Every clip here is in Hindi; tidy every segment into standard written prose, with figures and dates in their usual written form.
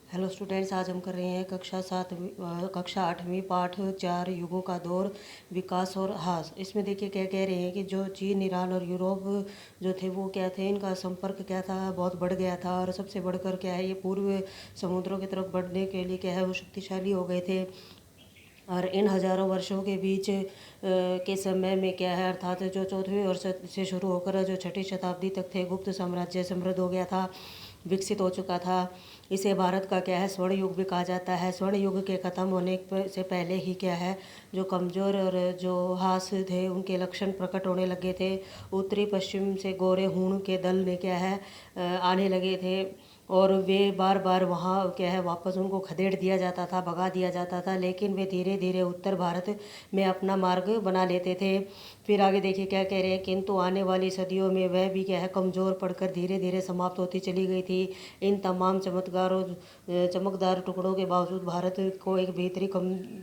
हेलो स्टूडेंट्स, आज हम कर रहे हैं कक्षा 8वीं पाठ 4 युगों का दौर, विकास और ह्रास। इसमें देखिए क्या कह रहे हैं कि जो चीन, ईरान और यूरोप जो थे वो क्या थे, इनका संपर्क क्या था, बहुत बढ़ गया था। और सबसे बढ़कर क्या है, ये पूर्व समुद्रों की तरफ बढ़ने के लिए क्या है, वो शक्तिशाली हो गए थे। और इन हज़ारों वर्षों के बीच के समय में क्या है, अर्थात जो 4वीं वर्ष से शुरू होकर जो 6ठी शताब्दी तक थे, गुप्त साम्राज्य समृद्ध हो गया था, विकसित हो चुका था। इसे भारत का क्या है, स्वर्ण युग भी कहा जाता है। स्वर्ण युग के ख़त्म होने से पहले ही क्या है, जो कमज़ोर और जो हास थे उनके लक्षण प्रकट होने लगे थे। उत्तरी पश्चिम से गोरे हूण के दल ने क्या है आने लगे थे, और वे बार बार वहाँ क्या है वापस उनको खदेड़ दिया जाता था, भगा दिया जाता था, लेकिन वे धीरे धीरे उत्तर भारत में अपना मार्ग बना लेते थे। फिर आगे देखिए क्या कह रहे हैं, किंतु आने वाली सदियों में वह भी क्या है कमज़ोर पड़कर धीरे धीरे समाप्त होती चली गई थी। इन तमाम चमकदार टुकड़ों के बावजूद भारत को एक भीतरी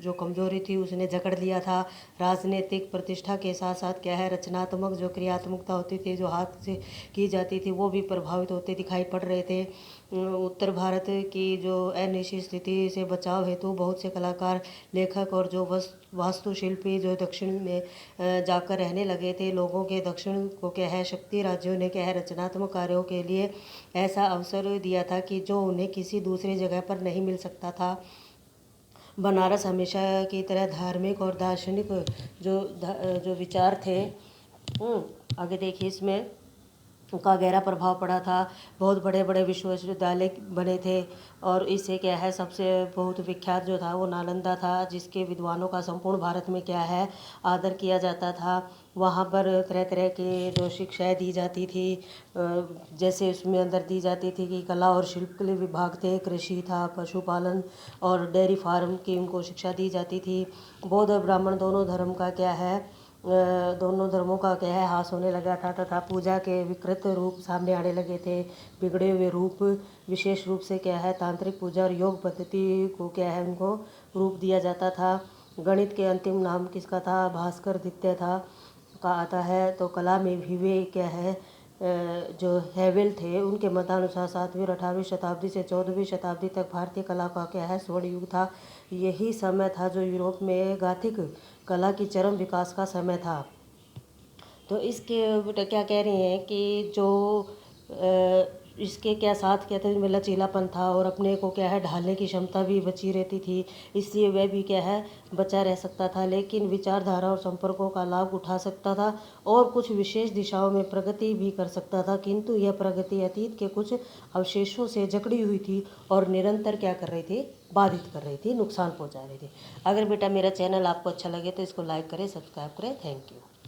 जो कमज़ोरी थी उसने जकड़ लिया था। राजनीतिक प्रतिष्ठा के साथ साथ क्या है, रचनात्मक जो क्रियात्मकता होती थी, जो हाथ से की जाती थी, वो भी प्रभावित होते दिखाई पड़ रहे थे। उत्तर भारत की जो अनिश्चित स्थिति से बचाव हेतु बहुत से कलाकार, लेखक और जो वास्तुशिल्पी जो दक्षिण में जाकर रहने लगे थे। लोगों के दक्षिण को क्या है, शक्ति राज्यों ने क्या है रचनात्मक कार्यों के लिए ऐसा अवसर दिया था कि जो उन्हें किसी दूसरी जगह पर नहीं मिल सकता था। बनारस हमेशा की तरह धार्मिक और दार्शनिक जो विचार थे, आगे देखिए इसमें का गहरा प्रभाव पड़ा था। बहुत बड़े बड़े विश्वविद्यालय बने थे, और इससे क्या है सबसे बहुत विख्यात जो था वो नालंदा था, जिसके विद्वानों का संपूर्ण भारत में क्या है आदर किया जाता था। वहाँ पर तरह तरह के जो शिक्षाएं दी जाती थी, जैसे उसमें अंदर दी जाती थी कि कला और शिल्प के लिए विभाग थे, कृषि था, पशुपालन और डेयरी फार्म की उनको शिक्षा दी जाती थी। बौद्ध और ब्राह्मण दोनों धर्मों का क्या है हास होने लगा था, तथा पूजा के विकृत रूप सामने आने लगे थे। बिगड़े हुए रूप, विशेष रूप से क्या है तांत्रिक पूजा और योग पद्धति को क्या है उनको रूप दिया जाता था। गणित के अंतिम नाम किसका था, भास्कर द्वितीय था का आता है। तो कला में भी वे क्या है जो हेवेल थे, उनके मतानुसार 7वीं और 18वीं शताब्दी से 14वीं शताब्दी तक भारतीय कला का क्या है स्वर्ण युग था। यही समय था जो यूरोप में गाथिक कला की चरम विकास का समय था। तो इसके क्या कह रहे हैं कि जो इसके क्या साथ क्या था, इसमें लचीलापन था और अपने को क्या है ढालने की क्षमता भी बची रहती थी, इसलिए वह भी क्या है बचा रह सकता था, लेकिन विचारधारा और संपर्कों का लाभ उठा सकता था और कुछ विशेष दिशाओं में प्रगति भी कर सकता था। किंतु यह प्रगति अतीत के कुछ अवशेषों से जकड़ी हुई थी और निरंतर क्या कर रही थी, बाधित कर रही थी, नुकसान पहुंचा रही थी। अगर बेटा मेरा चैनल आपको अच्छा लगे तो इसको लाइक करें, सब्सक्राइब करें। Thank you.